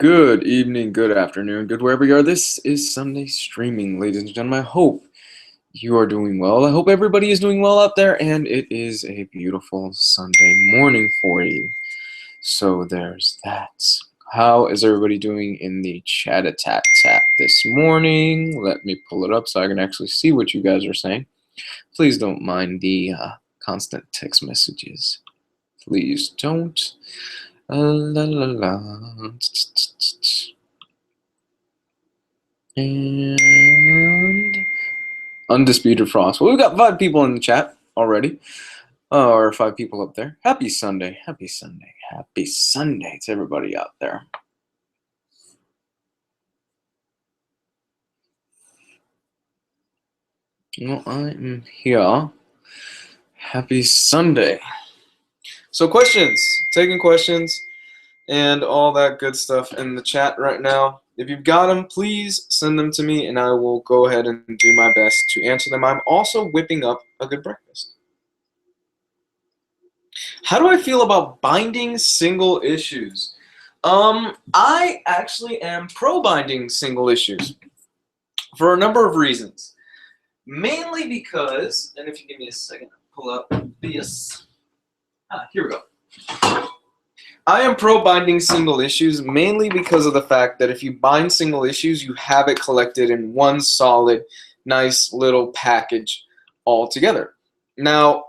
Good evening, good afternoon, good wherever you are. This is Sunday streaming, ladies and gentlemen. I hope you are doing well. I hope everybody is doing well out there, and it is a beautiful Sunday morning for you. So there's that. How is everybody doing in the chat attack tap this morning? Let me pull it up so I can actually see what you guys are saying. Please don't mind the constant text messages. Please don't. La la la. And Undisputed Frost. Well, we've got 5 people in the chat already. Or 5 people up there. Happy Sunday. Happy Sunday. Happy Sunday to everybody out there. Well, I am here. Happy Sunday. So questions. Taking questions and all that good stuff in the chat right now. If you've got them, please send them to me, and I will go ahead and do my best to answer them. I'm also whipping up a good breakfast. How do I feel about binding single issues? I actually am pro-binding single issues for a number of reasons. Mainly because, and if you give me a second, I'll pull up this. Here we go. I am pro-binding single issues mainly because of the fact that if you bind single issues, you have it collected in one solid, nice little package all together. Now,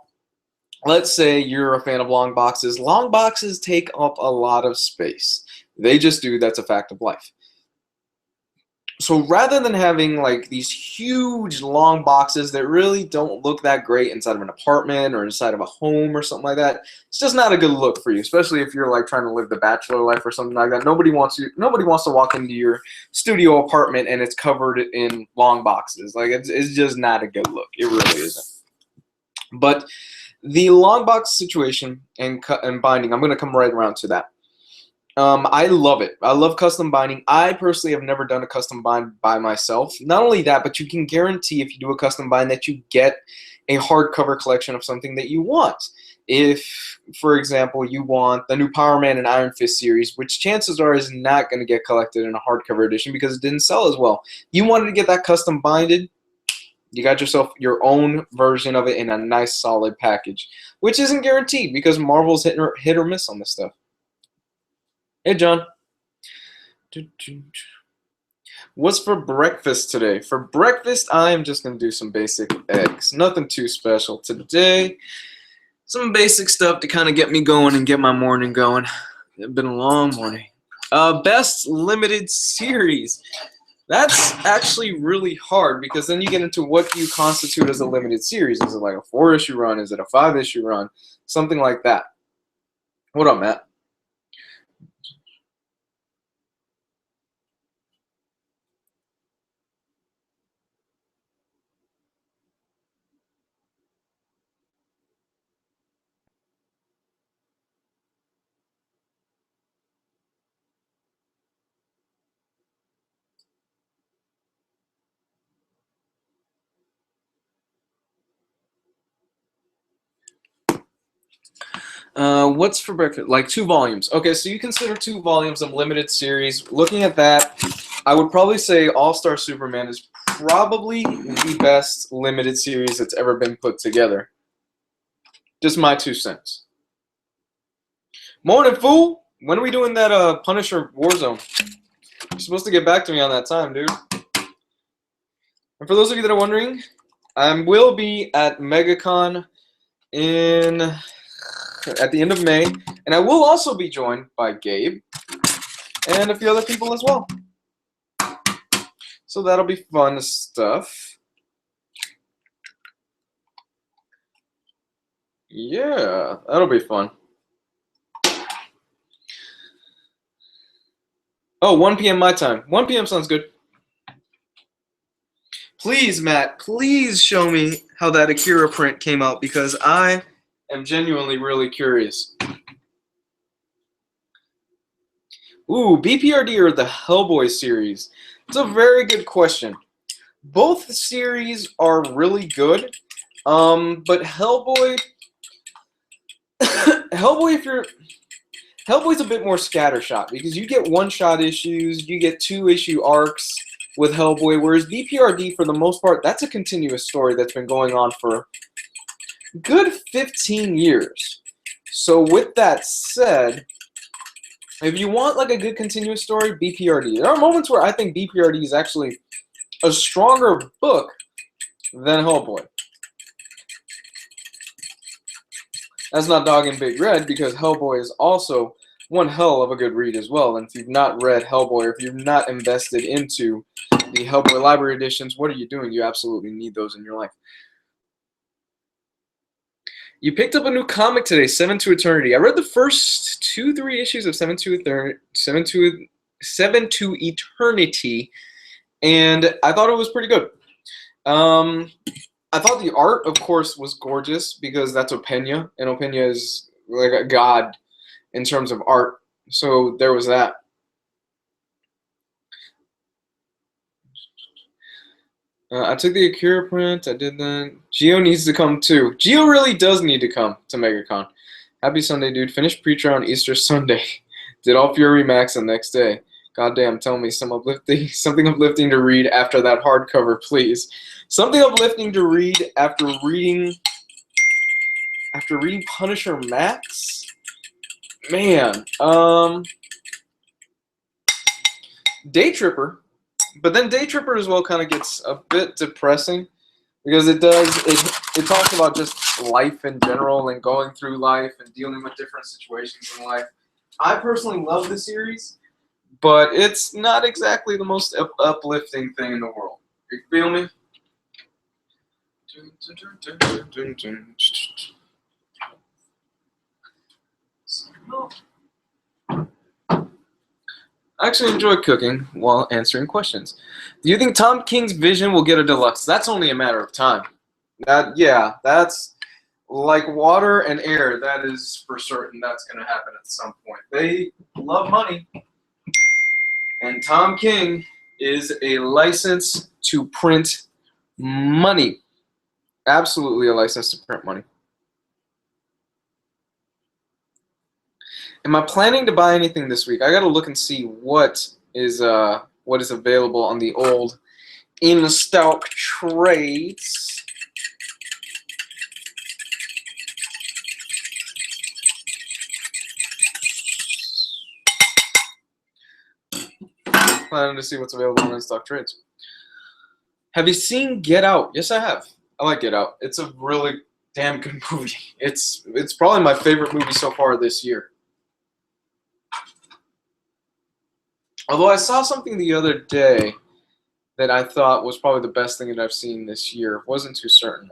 let's say you're a fan of long boxes. Long boxes take up a lot of space. They just do. That's a fact of life. So rather than having like these huge long boxes that really don't look that great inside of an apartment or inside of a home or something like that, it's just not a good look for you, especially if you're like trying to live the bachelor life or something like that. Nobody wants to walk into your studio apartment and it's covered in long boxes. Like it's just not a good look. It really isn't. But the long box situation and binding, I'm going to come right around to that. I love it. I love custom binding. I personally have never done a custom bind by myself. Not only that, but you can guarantee if you do a custom bind that you get a hardcover collection of something that you want. If, for example, you want the new Power Man and Iron Fist series, which chances are is not going to get collected in a hardcover edition because it didn't sell as well. You wanted to get that custom binded, you got yourself your own version of it in a nice solid package, which isn't guaranteed because Marvel's hit or miss on this stuff. Hey, John. What's for breakfast today? For breakfast, I am just going to do some basic eggs. Nothing too special today. Some basic stuff to kind of get me going and get my morning going. It's been a long morning. Best limited series. That's actually really hard because then you get into what you constitute as a limited series. Is it like a 4-issue run? Is it a 5-issue run? Something like that. What up, Matt? What's for breakfast? Like 2 volumes. Okay, so you consider 2 volumes of limited series. Looking at that, I would probably say All-Star Superman is probably the best limited series that's ever been put together. Just my 2 cents. Morning, fool! When are we doing that Punisher Warzone? You're supposed to get back to me on that time, dude. And for those of you that are wondering, I will be at MegaCon at the end of May, and I will also be joined by Gabe and a few other people as well. So that'll be fun stuff. Yeah, that'll be fun. Oh, 1 p.m. my time. 1 p.m. sounds good. Please, Matt, please show me how that Akira print came out because I am genuinely really curious. Ooh, BPRD or the Hellboy series? It's a very good question. Both series are really good, but Hellboy, if you're Hellboy's a bit more scattershot because you get one-shot issues, you get 2-issue arcs with Hellboy, whereas BPRD, for the most part, that's a continuous story that's been going on for a good 15 years. So with that said, if you want like a good continuous story, BPRD. There are moments where I think BPRD is actually a stronger book than Hellboy. That's not dogging Big Red, because Hellboy is also one hell of a good read as well. And if you've not read Hellboy, or if you've not invested into the Hellboy library editions, what are you doing? You absolutely need those in your life. You picked up a new comic today, 7 to Eternity. I read the first 2-3 issues of 7 to Eternity, and I thought it was pretty good. I thought the art, of course, was gorgeous because that's Opeña, and Opeña is like a god in terms of art. So there was that. I took the Akira print. I did that. Geo needs to come too. Geo really does need to come to MegaCon. Happy Sunday, dude. Finished Preacher on Easter Sunday. Did all Fury Max the next day. Goddamn, tell me something uplifting to read after that hardcover, please. Something uplifting to read after reading Punisher Max? Man, Day Tripper. But then Day Tripper as well kind of gets a bit depressing because it talks about just life in general and going through life and dealing with different situations in life. I personally love the series, but it's not exactly the most uplifting thing in the world. You feel me? I actually enjoy cooking while answering questions. Do you think Tom King's Vision will get a deluxe? That's only a matter of time. Yeah, that's like water and air. That is for certain. That's going to happen at some point. They love money. And Tom King is a license to print money. Absolutely a license to print money. Am I planning to buy anything this week? I got to look and see what is available on the old in-stock trades. Planning to see what's available on in-stock trades. Have you seen Get Out? Yes, I have. I like Get Out. It's a really damn good movie. It's probably my favorite movie so far this year. Although I saw something the other day that I thought was probably the best thing that I've seen this year. Wasn't too certain.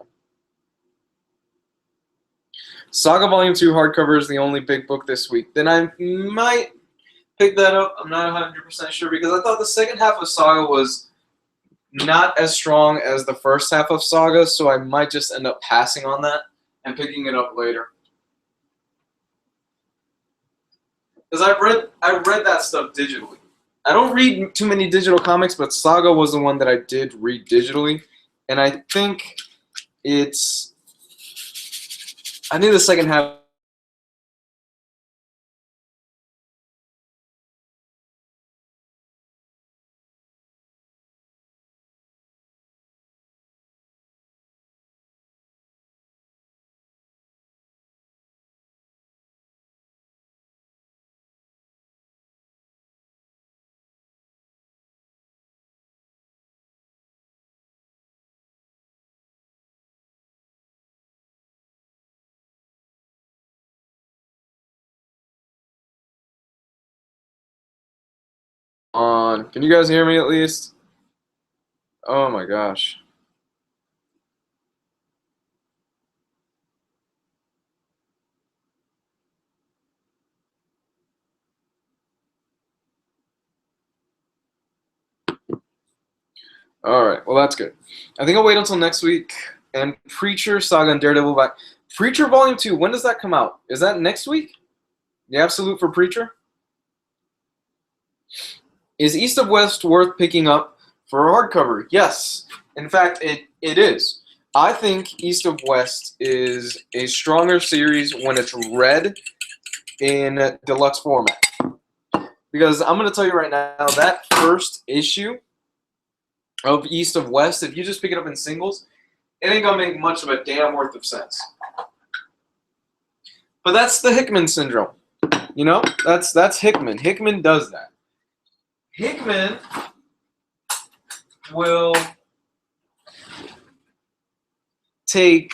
Saga Volume 2 hardcover is the only big book this week. Then I might pick that up. I'm not 100% sure because I thought the second half of Saga was not as strong as the first half of Saga, so I might just end up passing on that and picking it up later. Because I read that stuff digitally. I don't read too many digital comics, but Saga was the one that I did read digitally, and I think the second half. Can you guys hear me at least? Oh my gosh. All right, well that's good. I think I'll wait until next week. And Preacher, Saga, and Daredevil back. Preacher Volume 2, when does that come out? Is that next week? The Absolute for Preacher? Is East of West worth picking up for a hardcover? Yes. In fact, it is. I think East of West is a stronger series when it's read in deluxe format. Because I'm going to tell you right now, that first issue of East of West, if you just pick it up in singles, it ain't going to make much of a damn worth of sense. But that's the Hickman syndrome. You know, that's Hickman. Hickman does that. Hickman will take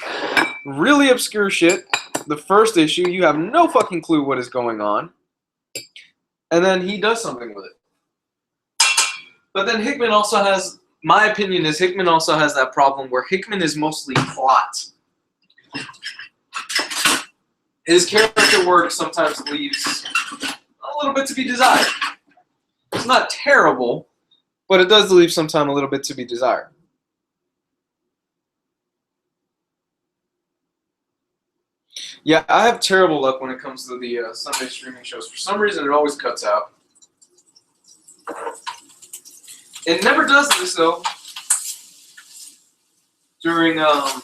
really obscure shit, the first issue, you have no fucking clue what is going on, and then he does something with it. But then Hickman also has, my opinion is Hickman also has that problem where Hickman is mostly plot. His character work sometimes leaves a little bit to be desired. It's not terrible, but it does leave sometimes a little bit to be desired. Yeah, I have terrible luck when it comes to the Sunday streaming shows. For some reason, it always cuts out. It never does this, though, during the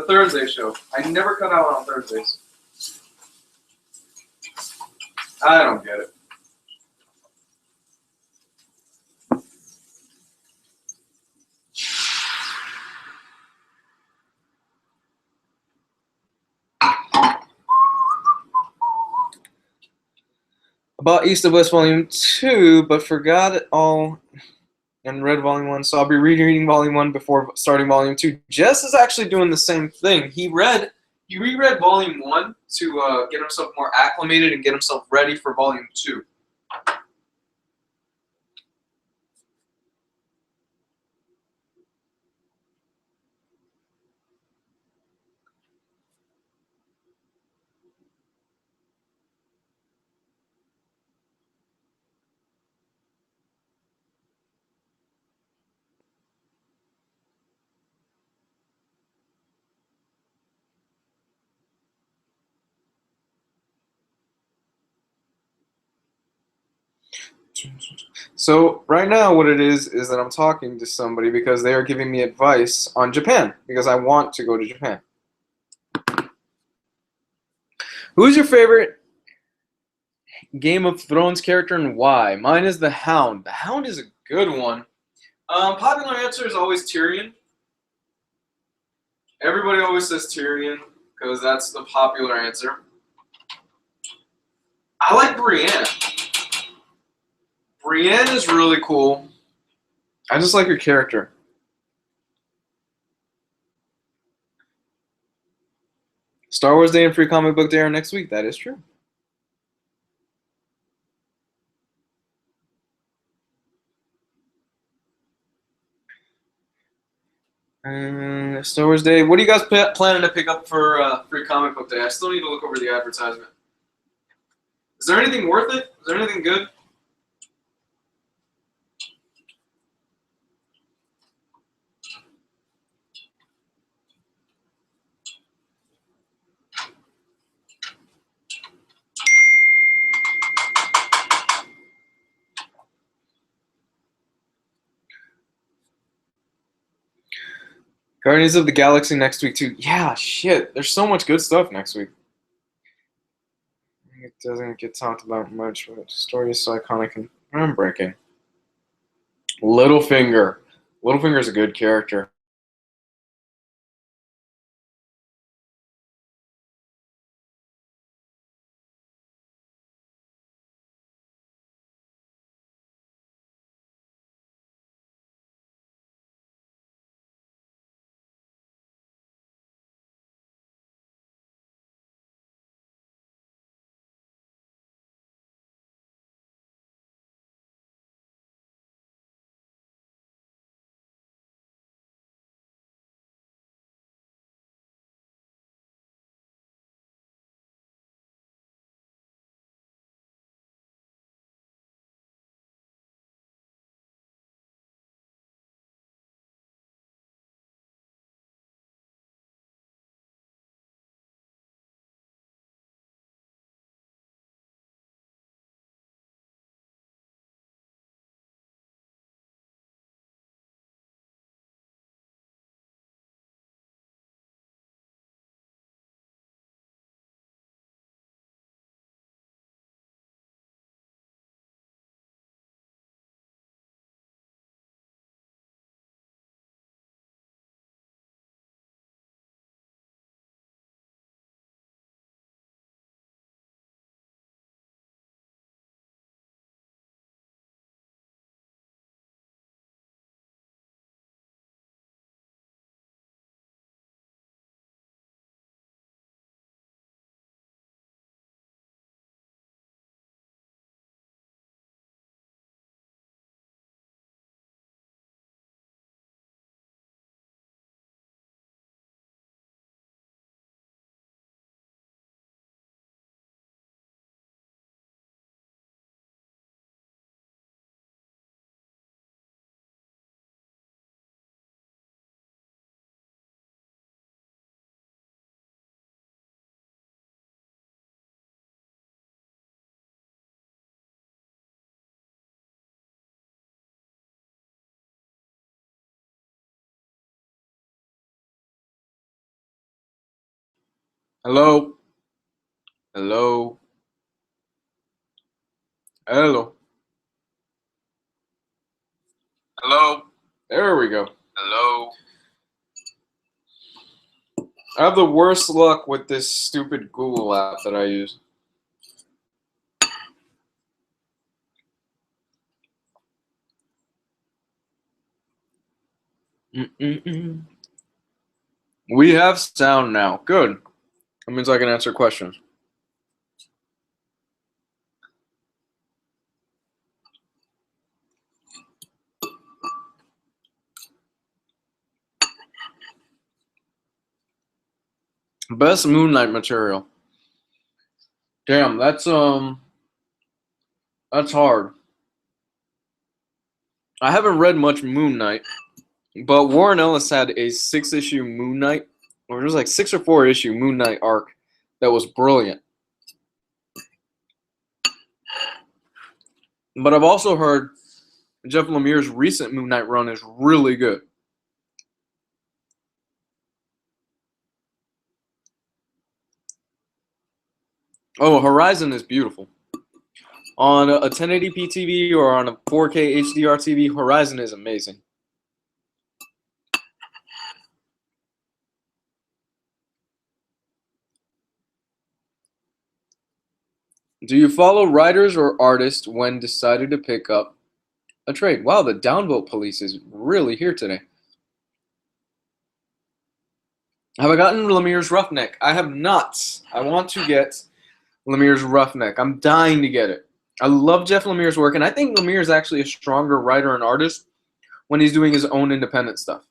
Thursday show. I never cut out on Thursdays. I don't get it. Bought East of West Volume 2, but forgot it all and read Volume 1, so I'll be rereading Volume 1 before starting Volume 2. Jess is actually doing the same thing. He reread Volume 1 to get himself more acclimated and get himself ready for Volume 2. So right now what it is that I'm talking to somebody because they are giving me advice on Japan because I want to go to Japan. Who's your favorite Game of Thrones character and why? Mine is the Hound. The Hound is a good one. Popular answer is always Tyrion. Everybody always says Tyrion because that's the popular answer. I like Brienne. Brienne is really cool. I just like her character. Star Wars Day and Free Comic Book Day are next week. That is true. Star Wars Day. What are you guys planning to pick up for Free Comic Book Day? I still need to look over the advertisement. Is there anything worth it? Is there anything good? Guardians of the Galaxy next week too. Yeah, shit. There's so much good stuff next week. It doesn't get talked about much, but the story is so iconic and groundbreaking. Littlefinger. Littlefinger's a good character. Hello? Hello? Hello? Hello? There we go. Hello? I have the worst luck with this stupid Google app that I use. We have sound now. Good. That means I can answer questions. Best Moon Knight material. Damn, that's hard. I haven't read much Moon Knight, but Warren Ellis had a 6-issue Moon Knight, or it was like 6 or 4 issue Moon Knight arc that was brilliant. But I've also heard Jeff Lemire's recent Moon Knight run is really good. Oh, Horizon is beautiful. On a 1080p TV or on a 4K HDR TV, Horizon is amazing. Do you follow writers or artists when decided to pick up a trade? Wow, the downvote police is really here today. Have I gotten Lemire's Roughneck? I have not. I want to get Lemire's Roughneck. I'm dying to get it. I love Jeff Lemire's work, and I think Lemire is actually a stronger writer and artist when he's doing his own independent stuff.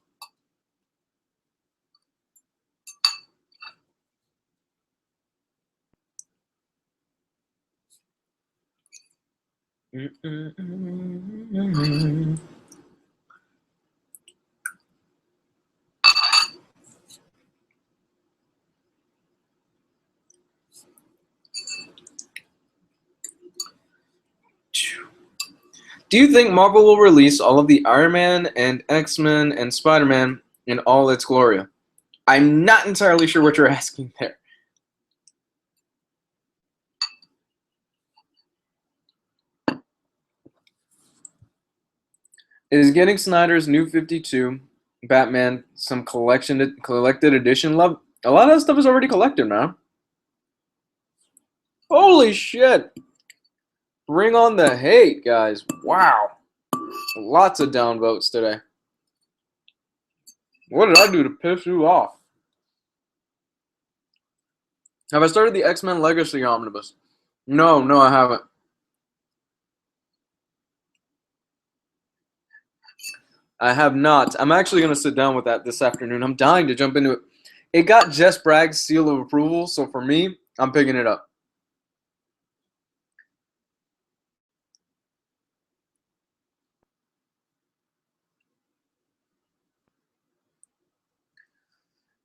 Do you think Marvel will release all of the Iron Man and X-Men and Spider-Man in all its glory? I'm not entirely sure what you're asking there. Is getting Snyder's New 52 Batman some collected edition love? A lot of that stuff is already collected, man. Holy shit! Bring on the hate, guys. Wow. Lots of downvotes today. What did I do to piss you off? Have I started the X-Men Legacy Omnibus? No, I haven't. I have not. I'm actually going to sit down with that this afternoon. I'm dying to jump into it. It got Jess Bragg's seal of approval, so for me, I'm picking it up.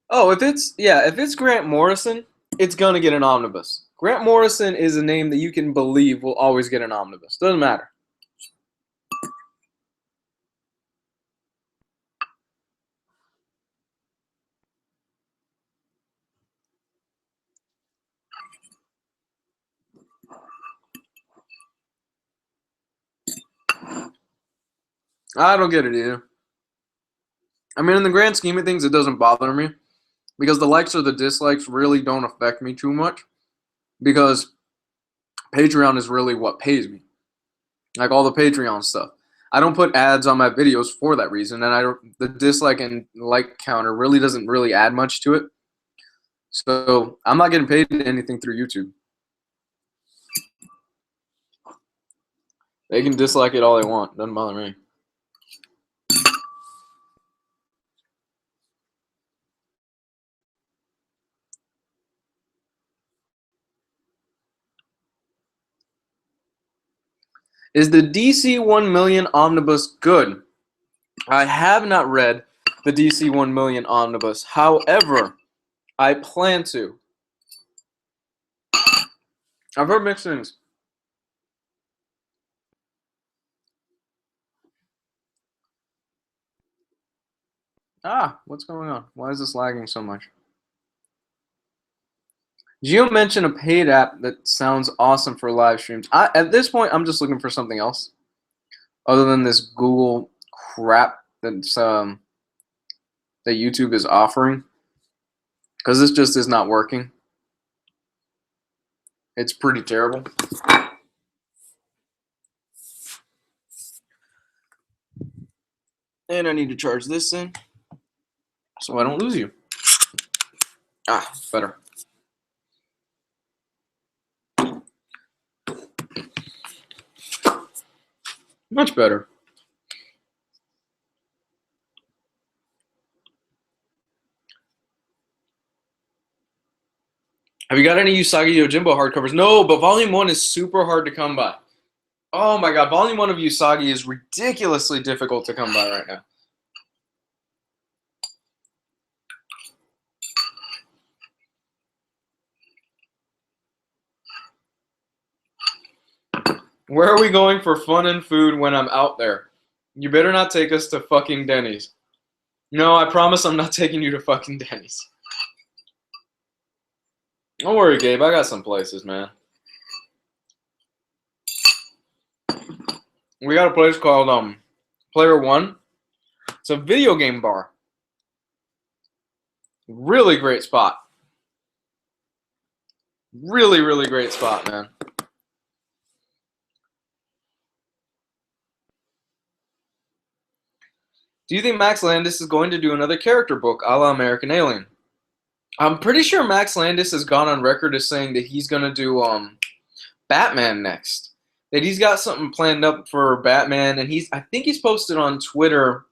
Oh, if it's Grant Morrison, it's going to get an omnibus. Grant Morrison is a name that you can believe will always get an omnibus. Doesn't matter. I don't get it either. I mean, in the grand scheme of things, it doesn't bother me because the likes or the dislikes really don't affect me too much because Patreon is really what pays me. Like all the Patreon stuff. I don't put ads on my videos for that reason, and the dislike and like counter really doesn't really add much to it. So I'm not getting paid anything through YouTube. They can dislike it all they want. Doesn't bother me. Is the DC 1 million omnibus good? I have not read the DC 1 million omnibus. However, I plan to. I've heard mixed things. What's going on? Why is this lagging so much? Gio mentioned a paid app that sounds awesome for live streams. At this point, I'm just looking for something else other than this Google crap that YouTube is offering, because this just is not working. It's pretty terrible. And I need to charge this in so I don't lose you. Ah, better. Much better. Have you got any Usagi Yojimbo hardcovers? No, but Volume 1 is super hard to come by. Oh my god, Volume 1 of Usagi is ridiculously difficult to come by right now. Where are we going for fun and food when I'm out there? You better not take us to fucking Denny's. No, I promise I'm not taking you to fucking Denny's. Don't worry, Gabe. I got some places, man. We got a place called Player One. It's a video game bar. Really great spot. Really, really great spot, man. Do you think Max Landis is going to do another character book a la American Alien? I'm pretty sure Max Landis has gone on record as saying that he's going to do Batman next. That he's got something planned up for Batman, and I think he's posted on Twitter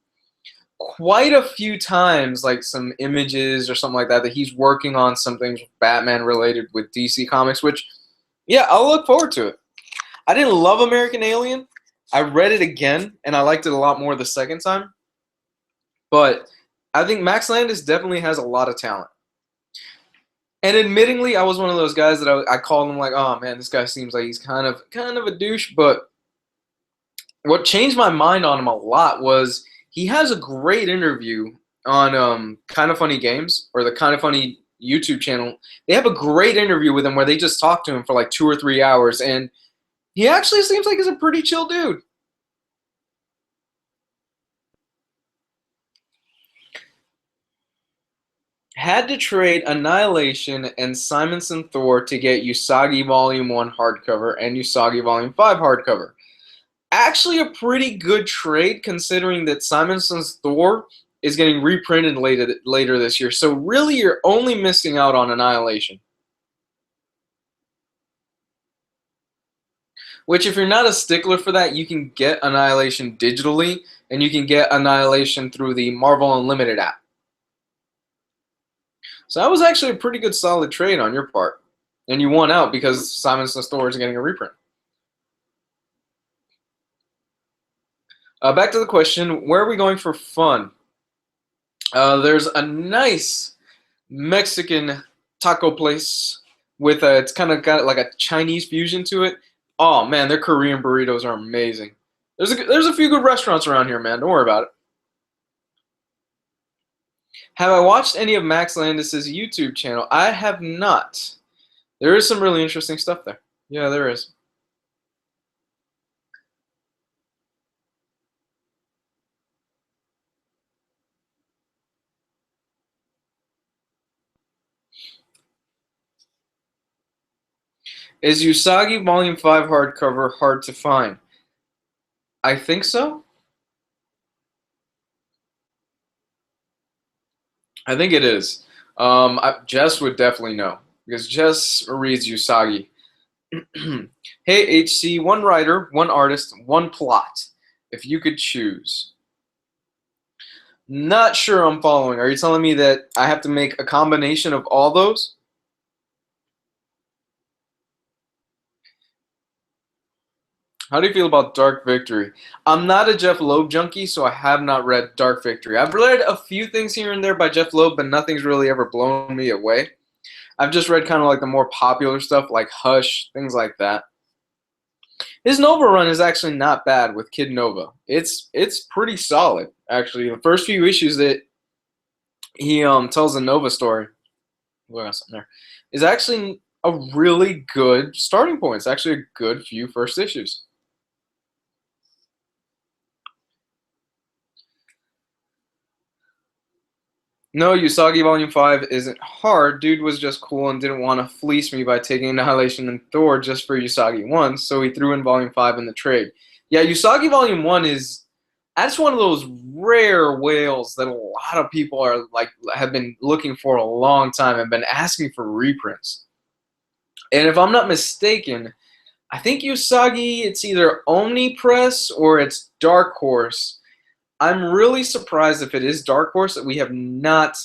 quite a few times, like some images or something like that he's working on something Batman related with DC Comics, which, yeah, I'll look forward to it. I didn't love American Alien. I read it again, and I liked it a lot more the second time. But I think Max Landis definitely has a lot of talent. And admittingly, I was one of those guys that I called him like, oh man, this guy seems like he's kind of a douche. But what changed my mind on him a lot was he has a great interview on Kind of Funny Games, or the Kind of Funny YouTube channel. They have a great interview with him where they just talk to him for like 2 or 3 hours, and he actually seems like he's a pretty chill dude. Had to trade Annihilation and Simonson Thor to get Usagi Volume 1 hardcover and Usagi Volume 5 hardcover. Actually a pretty good trade considering that Simonson's Thor is getting reprinted later this year. So really you're only missing out on Annihilation. Which, if you're not a stickler for that, you can get Annihilation digitally, and you can get Annihilation through the Marvel Unlimited app. So that was actually a pretty good solid trade on your part. And you won out because Simonson's Thor is getting a reprint. Back to the question, where are we going for fun? There's a nice Mexican taco place with it's kind of got like a Chinese fusion to it. Oh man, their Korean burritos are amazing. There's a few good restaurants around here, man. Don't worry about it. Have I watched any of Max Landis' YouTube channel? I have not. There is some really interesting stuff there. Yeah, there is. Is Usagi Volume 5 hardcover hard to find? I think so. I think it is. Jess would definitely know because Jess reads Usagi. Hey HC, one writer, one artist, one plot. If you could choose. Not sure I'm following. Are you telling me that I have to make a combination of all those? How do you feel about Dark Victory? I'm not a Jeff Loeb junkie, so I have not read Dark Victory. I've read a few things here and there by Jeff Loeb, but nothing's really ever blown me away. I've just read kind of like the more popular stuff, like Hush, things like that. His Nova run is actually not bad with Kid Nova. It's pretty solid, actually. The first few issues that he tells the Nova story. What got something there? is actually a really good starting point. It's actually a good few first issues. No, Usagi Volume 5 isn't hard. Dude was just cool and didn't want to fleece me by taking Annihilation and Thor just for Usagi 1, so he threw in Volume 5 in the trade. Yeah, Usagi Volume 1 is that's one of those rare whales that a lot of people are like have been looking for a long time and been asking for reprints. And if I'm not mistaken, I think Usagi, it's either Omni Press or it's Dark Horse. I'm really surprised if it is Dark Horse that we have not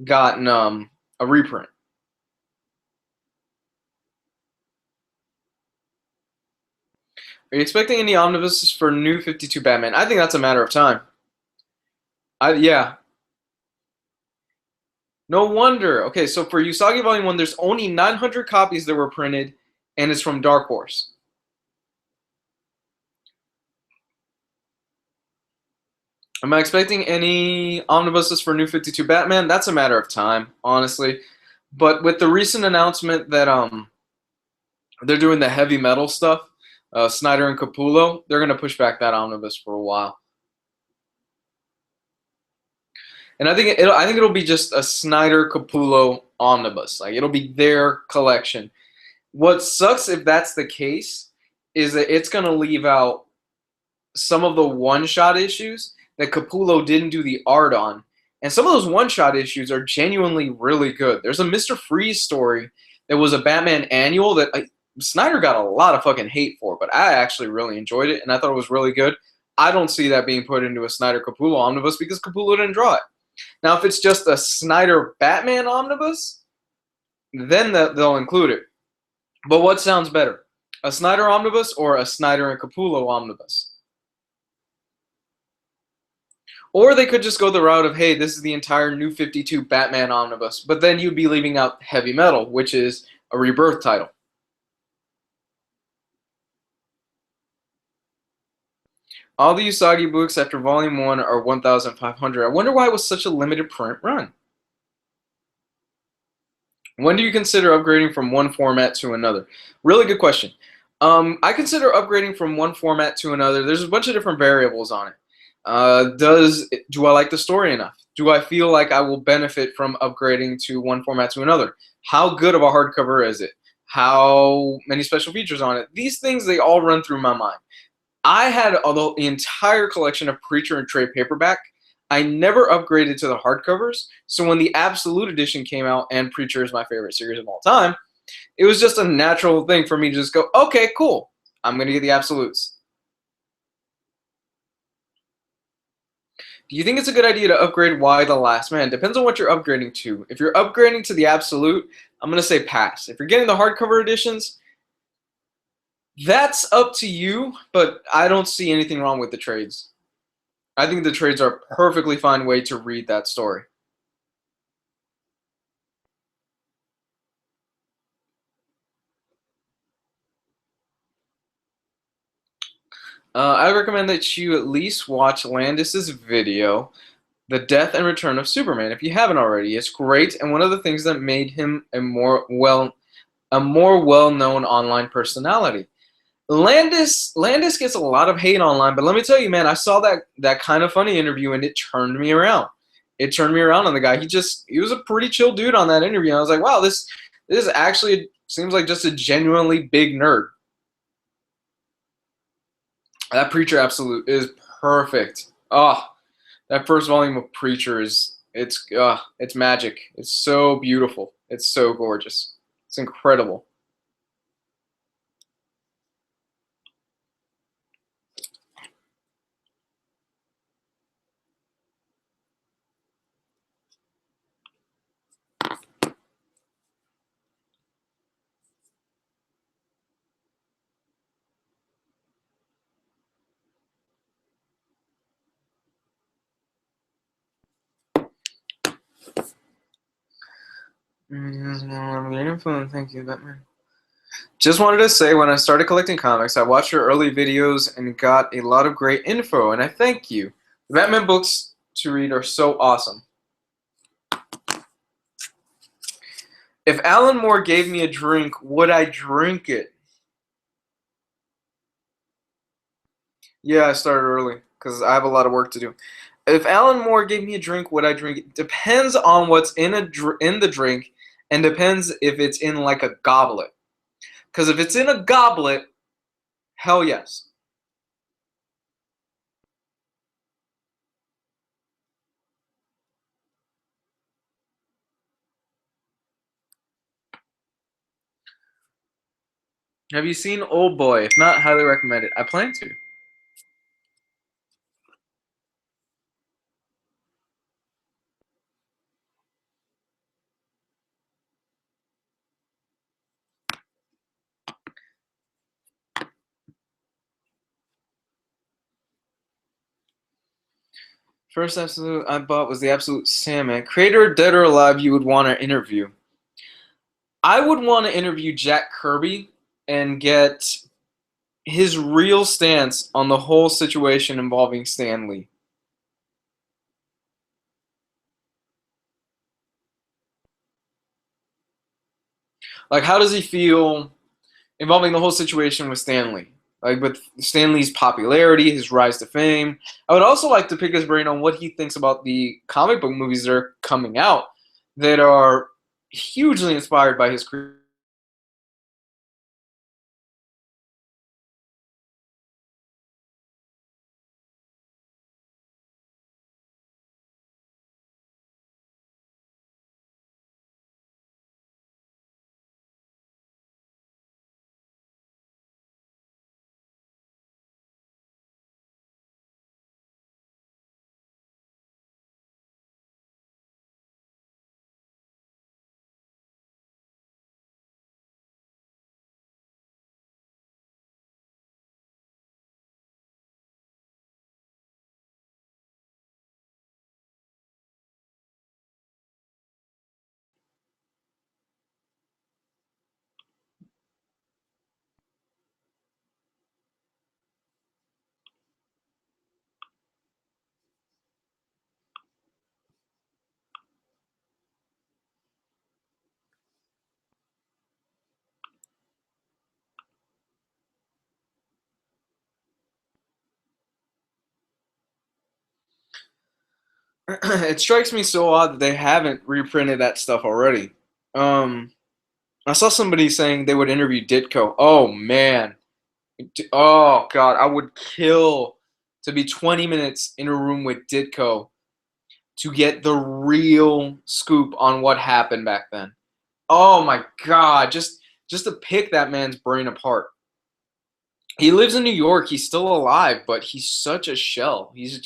gotten a reprint. Are you expecting any omnibuses for New 52 Batman? I think that's a matter of time. Yeah. No wonder. Okay, so for Usagi Volume 1, there's only 900 copies that were printed, and it's from Dark Horse. Am I expecting any omnibuses for New 52 Batman? That's a matter of time, honestly. But with the recent announcement that they're doing the heavy metal stuff, Snyder and Capullo, they're gonna push back that omnibus for a while. And I think it'll be just a Snyder Capullo omnibus. Like it'll be their collection. What sucks if that's the case is that it's gonna leave out some of the one-shot issues that Capullo didn't do the art on. And some of those one-shot issues are genuinely really good. There's a Mr. Freeze story that was a Batman annual that Snyder got a lot of fucking hate for, but I actually really enjoyed it, and I thought it was really good. I don't see that being put into a Snyder Capullo omnibus because Capullo didn't draw it. Now, if it's just a Snyder Batman omnibus, then they'll include it. But what sounds better, a Snyder omnibus or a Snyder and Capullo omnibus? Or they could just go the route of, hey, this is the entire New 52 Batman omnibus, but then you'd be leaving out Heavy Metal, which is a Rebirth title. All the Usagi books after Volume 1 are 1,500. I wonder why it was such a limited print run. When do you consider upgrading from one format to another? Really good question. I consider upgrading from one format to another. There's a bunch of different variables on it. Do I like the story enough? Do I feel like I will benefit from upgrading to one format to another? How good of a hardcover is it? How many special features on it? These things, they all run through my mind. I had the entire collection of Preacher and trade paperback. I never upgraded to the hardcovers, so when the Absolute Edition came out, and Preacher is my favorite series of all time, it was just a natural thing for me to just go, okay, cool, I'm going to get the Absolutes. Do you think it's a good idea to upgrade Y the Last Man? Depends on what you're upgrading to. If you're upgrading to the Absolute, I'm going to say pass. If you're getting the hardcover editions, that's up to you, but I don't see anything wrong with the trades. I think the trades are a perfectly fine way to read that story. I recommend that you at least watch Landis's video, The Death and Return of Superman, if you haven't already. It's great, and one of the things that made him a more well-known online personality. Landis gets a lot of hate online, but let me tell you, man, I saw that Kind of Funny interview, and it turned me around. It turned me around on the guy. He was a pretty chill dude on that interview. I was like, wow, this actually seems like just a genuinely big nerd. That Preacher Absolute is perfect. Oh, that first volume of Preacher it's magic. It's so beautiful. It's so gorgeous. It's incredible. Thank you, Batman. Just wanted to say, when I started collecting comics, I watched your early videos and got a lot of great info, and I thank you. The Batman books to read are so awesome. If Alan Moore gave me a drink, would I drink it? Yeah, I started early because I have a lot of work to do. If Alan Moore gave me a drink, would I drink it? Depends on what's in the drink, and depends if it's in like a goblet. Because if it's in a goblet, hell yes. Have you seen Old Boy? If not, highly recommend it. I plan to. First Absolute I bought was the Absolute Salmon. Creator, dead or alive, you would want to interview. I would want to interview Jack Kirby and get his real stance on the whole situation involving Stan Lee. Like, how does he feel involving the whole situation with Stan Lee? Like, with Stan Lee's popularity, his rise to fame. I would also like to pick his brain on what he thinks about the comic book movies that are coming out that are hugely inspired by his career. It strikes me so odd that they haven't reprinted that stuff already. Um, I saw somebody saying they would interview Ditko. Oh man, oh god, I would kill to be 20 minutes in a room with Ditko to get the real scoop on what happened back then. Oh my god, just to pick that man's brain apart. He lives in New York. He's still alive, but he's such a shell. He's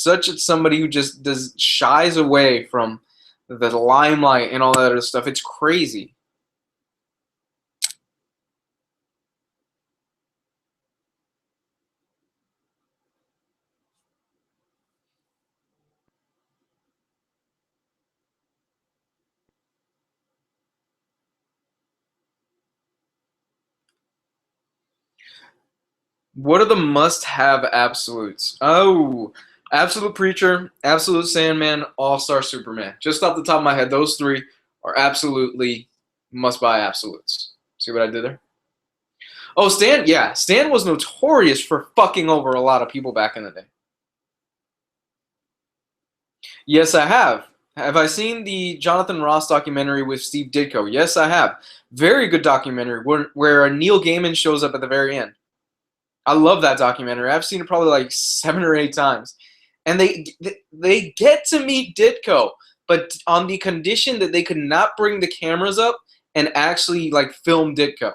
such somebody who just does shies away from the limelight and all that other stuff. It's crazy. What are the must-have absolutes? Oh, Absolute Preacher, Absolute Sandman, All-Star Superman. Just off the top of my head, those three are absolutely must-buy absolutes. See what I did there? Oh, Stan, yeah. Stan was notorious for fucking over a lot of people back in the day. Yes, I have. Have I seen the Jonathan Ross documentary with Steve Ditko? Yes, I have. Very good documentary where Neil Gaiman shows up at the very end. I love that documentary. I've seen it probably like 7 or 8 times. And they get to meet Ditko, but on the condition that they could not bring the cameras up and actually like film Ditko.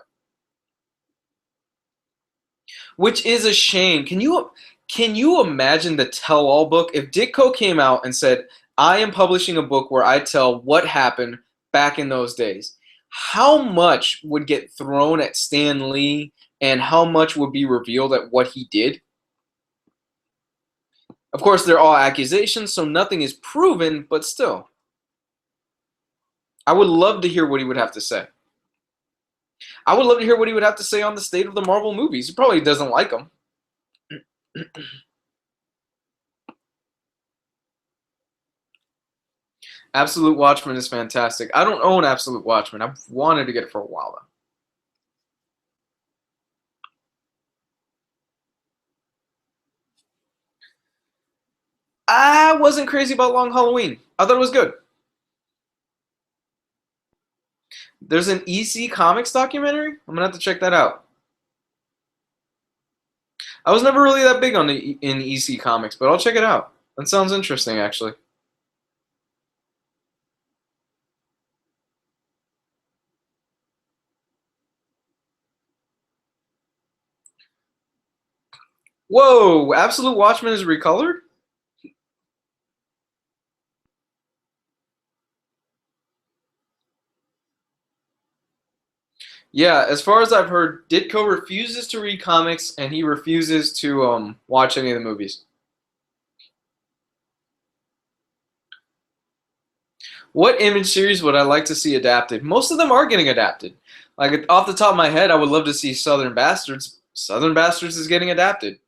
Which is a shame. Can you imagine the tell-all book if Ditko came out and said, "I am publishing a book where I tell what happened back in those days." How much would get thrown at Stan Lee and how much would be revealed at what he did? Of course, they're all accusations, so nothing is proven, but still. I would love to hear what he would have to say. I would love to hear what he would have to say on the state of the Marvel movies. He probably doesn't like them. Absolute Watchmen is fantastic. I don't own Absolute Watchmen. I've wanted to get it for a while though. I wasn't crazy about Long Halloween. I thought it was good. There's an EC Comics documentary. I'm gonna have to check that out. I was never really that big on in EC Comics, but I'll check it out. That sounds interesting, actually. Whoa! Absolute Watchmen is recolored? Yeah, as far as I've heard, Ditko refuses to read comics and he refuses to watch any of the movies. What Image series would I like to see adapted? Most of them are getting adapted. Like off the top of my head, I would love to see Southern Bastards. Southern Bastards is getting adapted.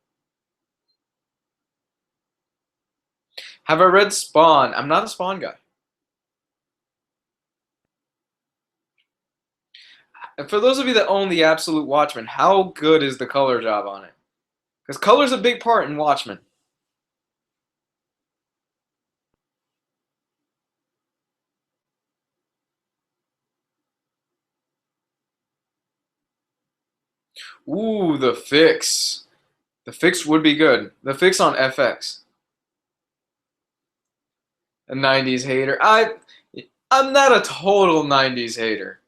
Have I read Spawn? I'm not a Spawn guy. And for those of you that own the Absolute Watchmen, how good is the color job on it? Because color's a big part in Watchmen. Ooh, the fix. The fix would be good. The fix on FX. A 90s hater. I'm not a total 90s hater.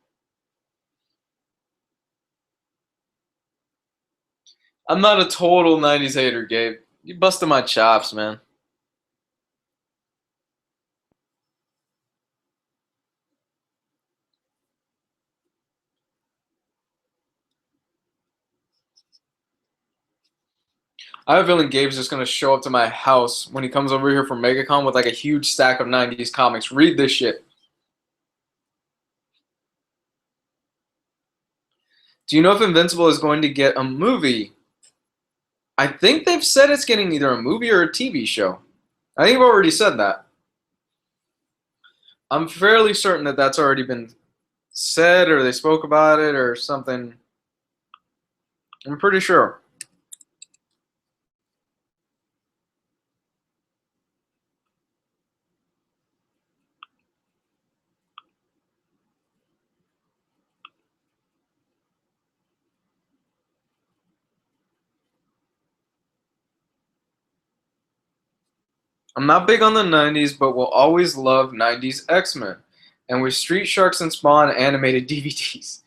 I'm not a total 90s hater, Gabe. You busted my chops, man. I have a feeling Gabe's just gonna show up to my house when he comes over here from MegaCon with like a huge stack of 90s comics. Read this shit. Do you know if Invincible is going to get a movie? I think they've said it's getting either a movie or a TV show. I think I've already said that. I'm fairly certain that that's already been said or they spoke about it or something. I'm pretty sure. I'm not big on the 90s, but will always love 90s X-Men. And with Street Sharks and Spawn animated DVDs.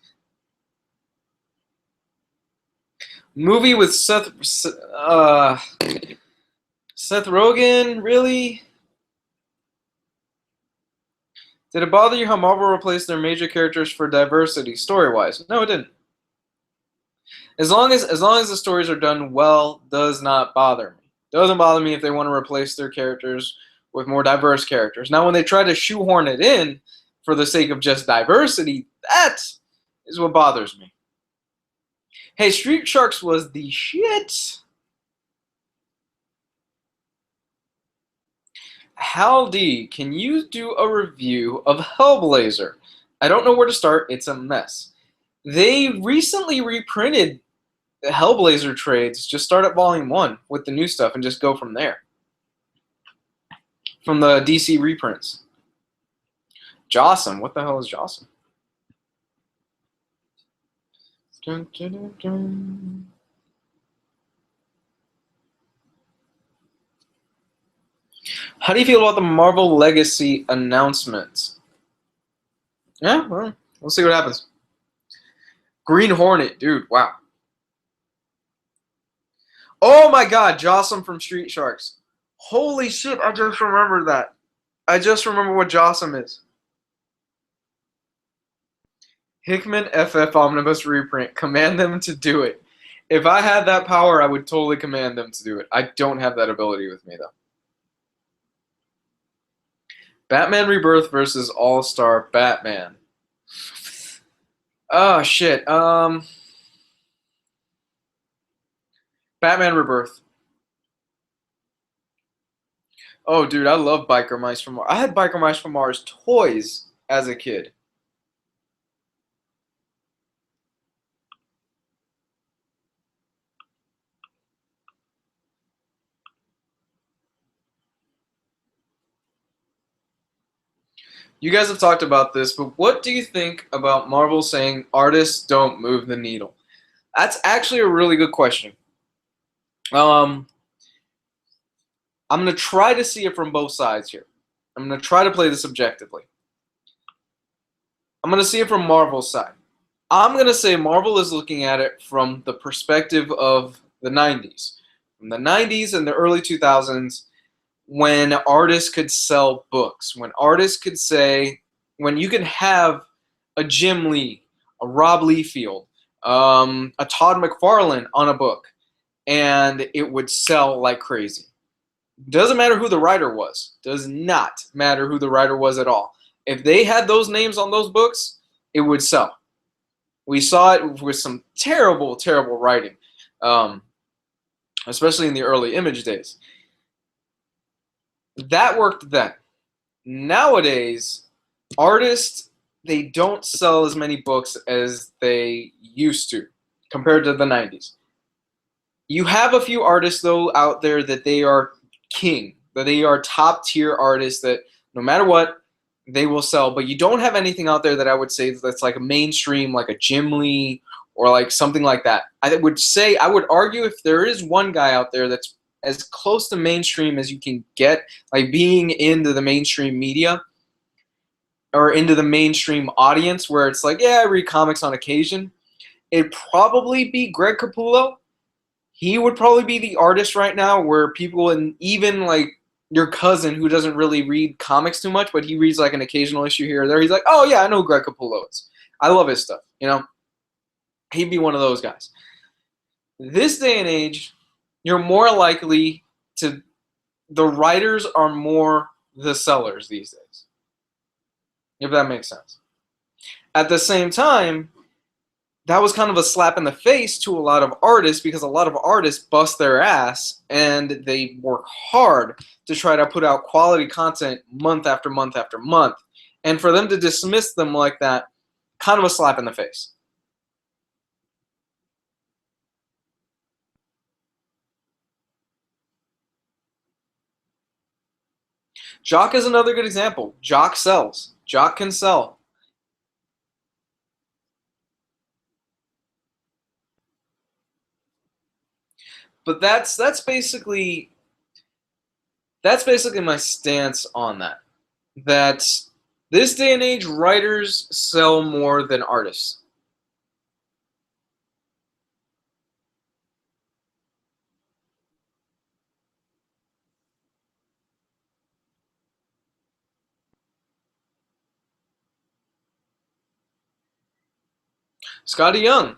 Movie with Seth Rogen, really? Did it bother you how Marvel replaced their major characters for diversity story-wise? No, it didn't. As long as the stories are done well, does not bother me. Doesn't bother me if they want to replace their characters with more diverse characters. Now, when they try to shoehorn it in for the sake of just diversity, that is what bothers me. Hey, Street Sharks was the shit. Hal D, can you do a review of Hellblazer? I don't know where to start. It's a mess. They recently reprinted the Hellblazer trades. Just start at Volume 1 with the new stuff and just go from there. From the DC reprints. Jossum. What the hell is Jossum? Dun, dun, dun, dun. How do you feel about the Marvel Legacy announcement? Yeah, well, we'll see what happens. Green Hornet, dude, wow. Oh my god, Jossum from Street Sharks. Holy shit, I just remembered that. I just remember what Jossum is. Hickman FF Omnibus reprint. Command them to do it. If I had that power, I would totally command them to do it. I don't have that ability with me, though. Batman Rebirth versus All-Star Batman. Oh, shit. Batman Rebirth. Oh, dude, I love Biker Mice from Mars. I had Biker Mice from Mars toys as a kid. You guys have talked about this, but what do you think about Marvel saying artists don't move the needle? That's actually a really good question. Um, I'm going to try to see it from both sides here. I'm going to try to play this objectively. I'm going to see it from Marvel's side. I'm going to say Marvel is looking at it from the perspective of the 90s. From the 90s and the early 2000s, when artists could sell books, when artists could say, when you could have a Jim Lee, a Rob Liefeld, a Todd McFarlane on a book, and it would sell like crazy. Doesn't matter who the writer was. Does not matter who the writer was at all. If they had those names on those books, it would sell. We saw it with some terrible, terrible writing, especially in the early Image days. That worked then. Nowadays, artists, they don't sell as many books as they used to compared to the 90s. You have a few artists, though, out there that they are king, that they are top tier artists that no matter what, they will sell. But you don't have anything out there that I would say that's like a mainstream, like a Jim Lee or like something like that. I would argue if there is one guy out there that's as close to mainstream as you can get, like being into the mainstream media or into the mainstream audience where it's like, yeah, I read comics on occasion, it'd probably be Greg Capullo. He would probably be the artist right now where people, and even like your cousin who doesn't really read comics too much, but he reads like an occasional issue here or there, he's like, oh yeah, I know who Greg Capullo is. I love his stuff, you know? He'd be one of those guys. This day and age, you're more likely to, the writers are more the sellers these days, if that makes sense. At the same time, that was kind of a slap in the face to a lot of artists because a lot of artists bust their ass and they work hard to try to put out quality content month after month after month. And for them to dismiss them like that, kind of a slap in the face. Jock is another good example. Jock sells. Jock can sell. But that's basically my stance on that. That this day and age, writers sell more than artists. Scotty Young.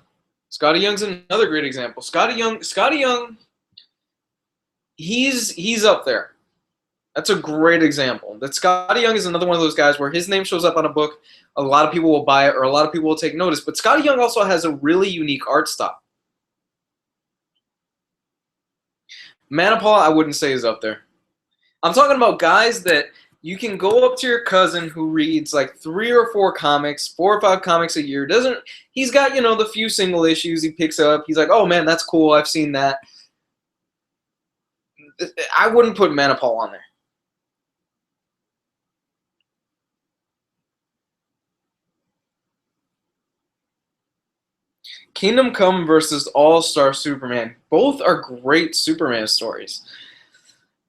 Scotty Young's another great example. Scotty Young, he's up there. That's a great example. That Scotty Young is another one of those guys where his name shows up on a book, a lot of people will buy it, or a lot of people will take notice. But Scotty Young also has a really unique art style. Manipal, I wouldn't say is up there. I'm talking about guys that you can go up to your cousin who reads like 3 or 4 comics, 4 or 5 comics a year. He's got, the few single issues he picks up. He's like, oh man, that's cool. I've seen that. I wouldn't put Manipal on there. Kingdom Come versus All-Star Superman. Both are great Superman stories.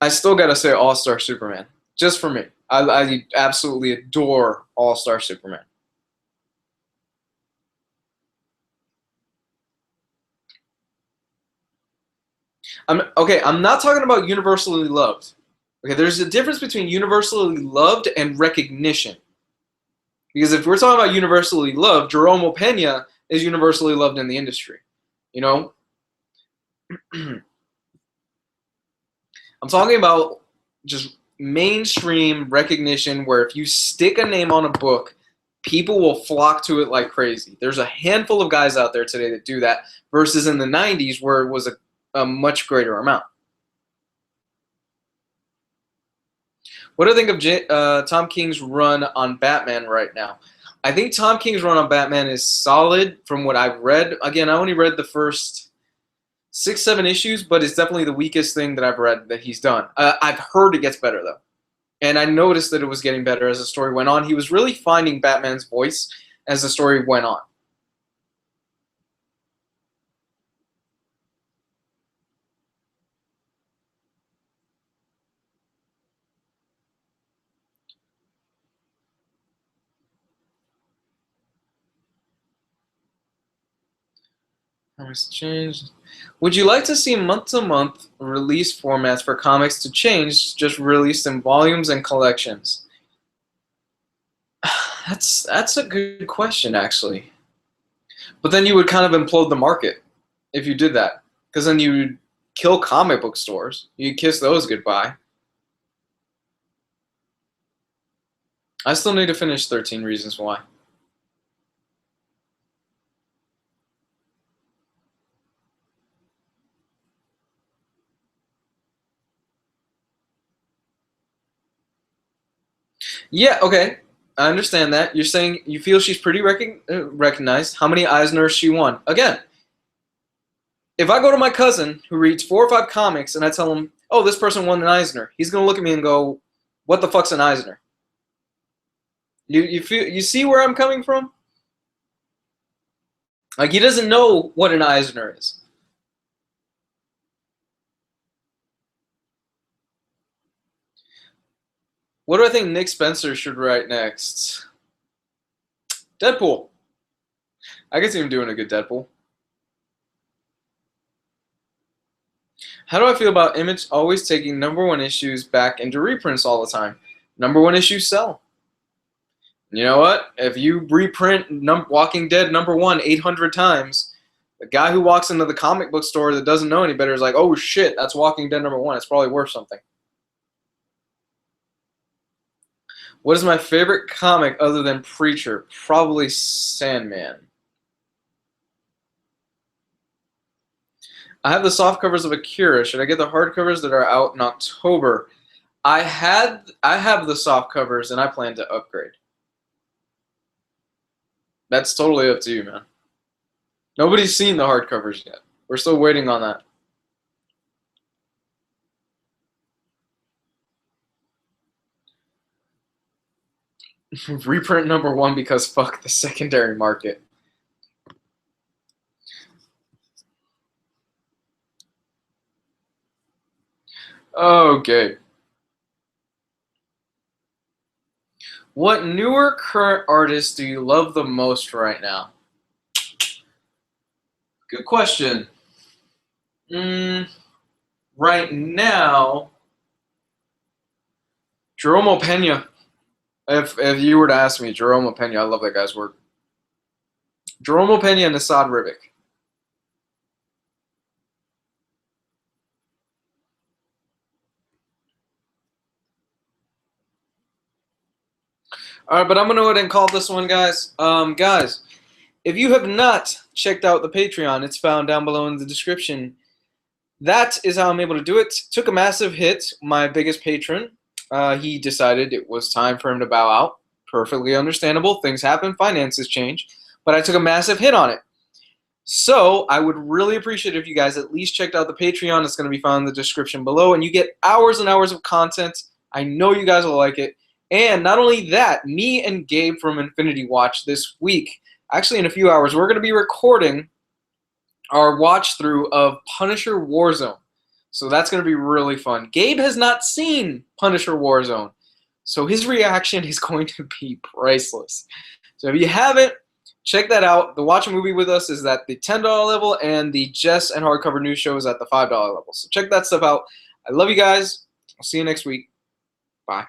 I still gotta say All-Star Superman, just for me. I absolutely adore All-Star Superman. I'm not talking about universally loved. Okay, there's a difference between universally loved and recognition. Because if we're talking about universally loved, Jerome Opeña is universally loved in the industry. I'm talking about just mainstream recognition where if you stick a name on a book, people will flock to it like crazy. There's a handful of guys out there today that do that versus in the 90s where it was a much greater amount. What do you think of Tom King's run on Batman right now? I think Tom King's run on Batman is solid from what I've read. Again, I only read the first 6, 7 issues, but it's definitely the weakest thing that I've read that he's done. I've heard it gets better, though. And I noticed that it was getting better as the story went on. He was really finding Batman's voice as the story went on. Comics changed. Would you like to see month-to-month release formats for comics to change, just released in volumes and collections? That's a good question, actually. But then you would kind of implode the market if you did that, because then you would kill comic book stores. You'd kiss those goodbye. I still need to finish 13 Reasons Why. Yeah, okay. I understand that. You're saying you feel she's pretty recognized. How many Eisners she won? Again, if I go to my cousin who reads 4 or 5 comics and I tell him, oh, this person won an Eisner, he's going to look at me and go, what the fuck's an Eisner? You see where I'm coming from? Like, he doesn't know what an Eisner is. What do I think Nick Spencer should write next? Deadpool. I can see him doing a good Deadpool. How do I feel about Image always taking #1 issues back into reprints all the time? #1 issues sell. You know what? If you reprint Walking Dead #1 800 times, the guy who walks into the comic book store that doesn't know any better is like, oh shit, that's Walking Dead #1. It's probably worth something. What is my favorite comic other than Preacher? Probably Sandman. I have the soft covers of Akira. Should I get the hard covers that are out in October? I have the soft covers and I plan to upgrade. That's totally up to you, man. Nobody's seen the hardcovers yet. We're still waiting on that. Reprint #1 because fuck the secondary market. Okay. What newer current artists do you love the most right now? Good question. Right now, Jerome Pena. If you were to ask me, Jerome Pena, I love that guy's work. Jerome Pena and Asad Ribic. All right, but I'm going to go ahead and call this one, guys. Guys, if you have not checked out the Patreon, it's found down below in the description. That is how I'm able to do it. Took a massive hit. My biggest patron, he decided it was time for him to bow out. Perfectly understandable. Things happen. Finances change. But I took a massive hit on it. So I would really appreciate it if you guys at least checked out the Patreon. It's going to be found in the description below. And you get hours and hours of content. I know you guys will like it. And not only that, me and Gabe from Infinity Watch this week, actually in a few hours, we're going to be recording our watch through of Punisher Warzone. So that's going to be really fun. Gabe has not seen Punisher Warzone, so his reaction is going to be priceless. So if you haven't, check that out. The Watch a Movie with Us is at the $10 level, and the Jess and Hardcover News Show is at the $5 level. So check that stuff out. I love you guys. I'll see you next week. Bye.